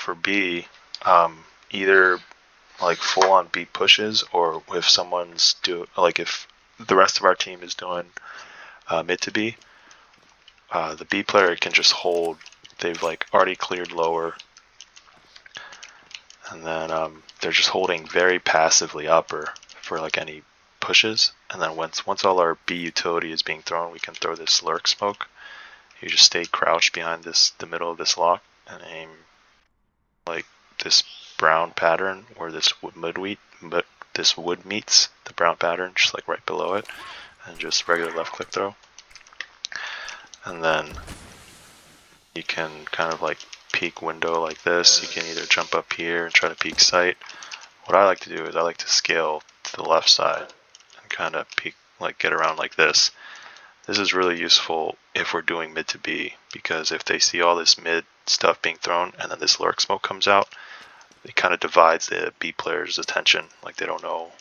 for B, either like full on B pushes, or if someone's if the rest of our team is doing mid to B, the B player can just hold. They've like already cleared lower, and then they're just holding very passively upper for like any pushes. And then once all our B utility is being thrown, we can throw this lurk smoke. You just stay crouched behind the middle of this lock and aim like this brown pattern where this wood meets the brown pattern, just like right below it, and just regular left click throw. And then you can kind of like peek window like this. You can either jump up here and try to peek sight. What I like to do is I like to scale to the left side and kind of peek, like get around like this. This is really useful if we're doing mid to B, because if they see all this mid stuff being thrown and then this lurk smoke comes out, it kind of divides the B player's attention. Like they don't know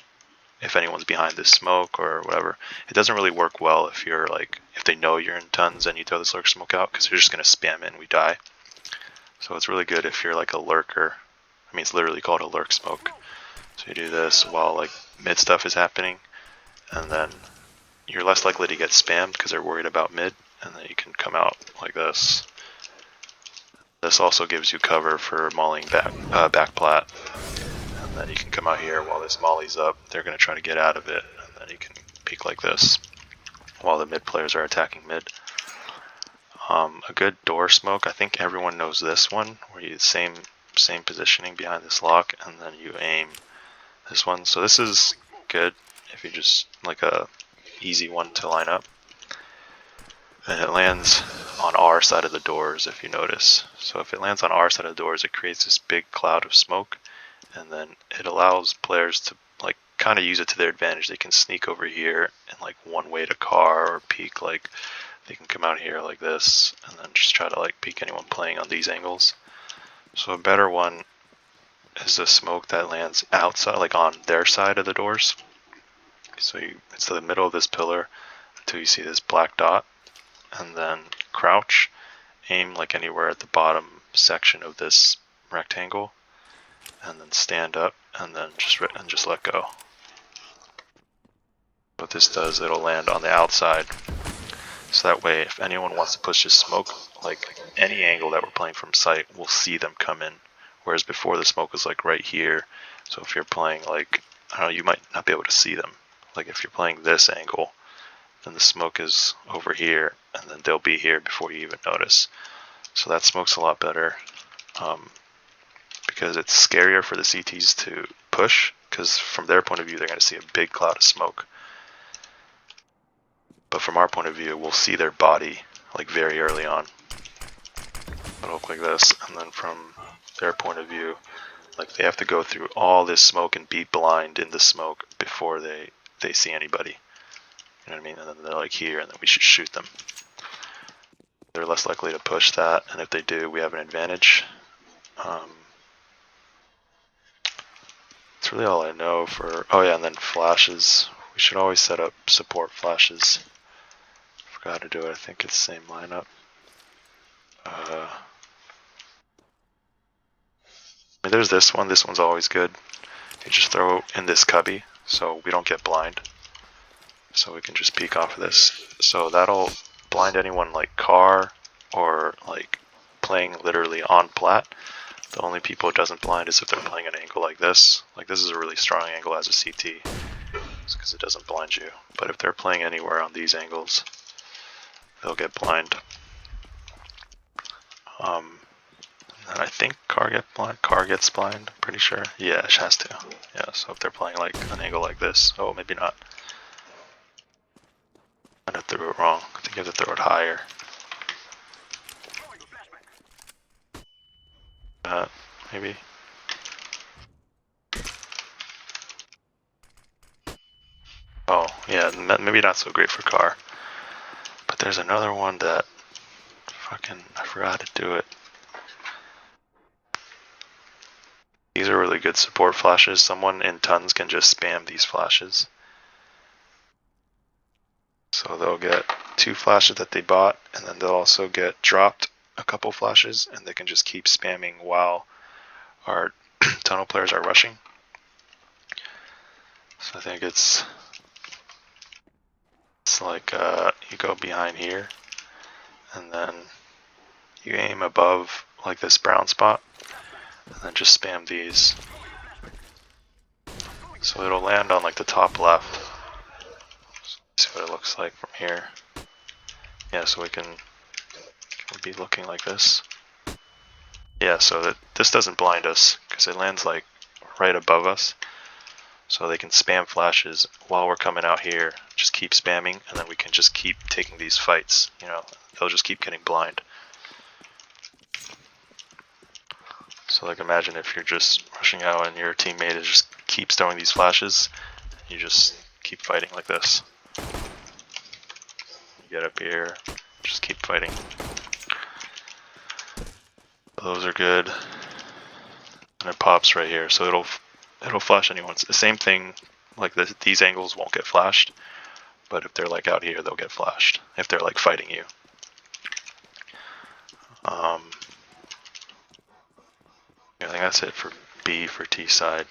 if anyone's behind this smoke or whatever. It doesn't really work well if you're like, if they know you're in tons and you throw this lurk smoke out, because they're just going to spam it and we die. So it's really good if you're like a lurker. I mean, it's literally called a lurk smoke. So you do this while like mid stuff is happening, and then you're less likely to get spammed because they're worried about mid, and then you can come out like this. This also gives you cover for mauling back plat. And then you can come out here while this molly's up. They're going to try to get out of it, and then you can peek like this while the mid players are attacking mid. A good door smoke, I think everyone knows this one, where you same positioning behind this lock, and then you aim this one. So this is good if you just like a easy one to line up. And it lands on our side of the doors, if you notice. So if it lands on our side of the doors, it creates this big cloud of smoke, and then it allows players to like kind of use it to their advantage. They can sneak over here and like one way to car or peek, like they can come out here like this and then just try to like peek anyone playing on these angles. So a better one is the smoke that lands outside, like on their side of the doors. So it's the middle of this pillar until you see this black dot, and then crouch, aim like anywhere at the bottom section of this rectangle, and then stand up, and then just let go. What this does, it'll land on the outside, so that way if anyone wants to push this smoke, like any angle that we're playing from sight, we'll see them come in. Whereas before the smoke was like right here, so if you're playing like, I don't know, you might not be able to see them. Like if you're playing this angle, then the smoke is over here, and then they'll be here before you even notice. So that smoke's a lot better, because it's scarier for the CTs to push, because from their point of view, they're going to see a big cloud of smoke. But from our point of view, we'll see their body like very early on. It'll look like this, and then from their point of view, like they have to go through all this smoke and be blind in the smoke before they see anybody. You know what I mean? And then they're like here, and then we should shoot them. They're less likely to push that, and if they do, we have an advantage. That's really all I know for. Oh yeah, and then flashes. We should always set up support flashes. Forgot to do it. I think it's the same lineup. I mean, there's this one. This one's always good. You just throw in this cubby so we don't get blind. So we can just peek off of this. So that'll blind anyone like car or like playing literally on plat. The only people it doesn't blind is if they're playing an angle like this. Like this is a really strong angle as a CT, because it doesn't blind you. But if they're playing anywhere on these angles, they'll get blind. And I think car gets blind, I'm pretty sure. Yeah, it has to. Yeah, so if they're playing like an angle like this, oh, maybe not. I threw it wrong. I think you have to throw it higher. Maybe. Oh, yeah, maybe not so great for car. But there's another one that I forgot to do it. These are really good support flashes. Someone in tons can just spam these flashes. So they'll get 2 flashes that they bought, and then they'll also get dropped a couple flashes, and they can just keep spamming while our tunnel players are rushing. So I think it's like you go behind here, and then you aim above like this brown spot, and then just spam these. So it'll land on like the top left. See what it looks like from here. Yeah, so we can be looking like this. Yeah, so that this doesn't blind us because it lands like right above us. So they can spam flashes while we're coming out here. Just keep spamming, and then we can just keep taking these fights. You know, they'll just keep getting blind. So like imagine if you're just rushing out and your teammate is just keeps throwing these flashes, you just keep fighting like this. You get up here, just keep fighting. Those are good. And it pops right here, so it'll flash anyone. It's the same thing, like this, these angles won't get flashed, but if they're like out here, they'll get flashed if they're like fighting you. I think that's it for B for T side.